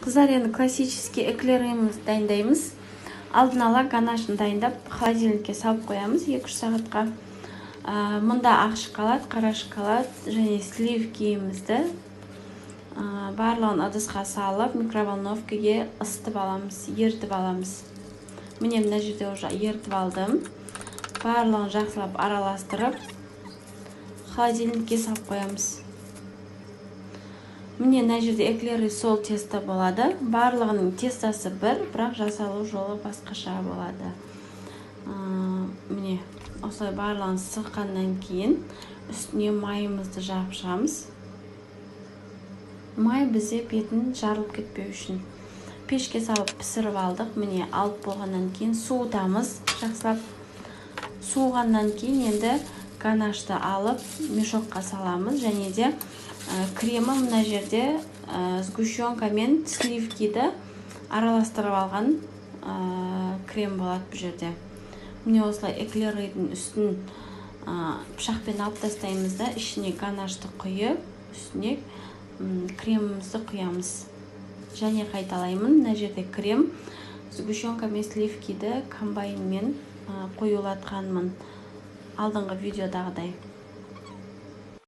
Қыздар, енді классический эклеріміз дайындаймыз. Алдын ала ганашын дайындап, холодильникке салып қоямыз 2-3 сағатқа. Мұнда ақ шоколад, қара шоколад және сливкиімізді барлығын ыдысқа салып, микроволновкаге ысытып аламыз, ертіп аламыз. Міне мына жерде уже ертіп алдым. Барлығын жақсылап араластырып, холодильникке салып қоямыз. Міне мына жерде эклери сол тесто болады. Барлығының тестасы бір, бірақ жасалу жолы басқаша болады. Міне осылай барлығын сыққаннан кейін үстіне майымызды жағып шығамыз. Май бізде бетін жарылып кетпеу үшін. Пешке салып пісіріп алдық. Міне алып болғаннан кейін суытамыз. Жақсылап суығаннан кейін енді ганашты алып мешокқа саламыз. Және де кремі мына жерде сгущенка мен сливкиді араластырып алған крем болады бұл жерде. Міне осылай эклерийдің үстін пышақпен алып тастаймыз да, ішіне ганашты құйып, үстіне кремімізді құямыз. Және қайталаймын, мына жерде крем сгущенка мен сливкиді комбайнмен қоюлатқанмын алдыңғы видеодағыдай.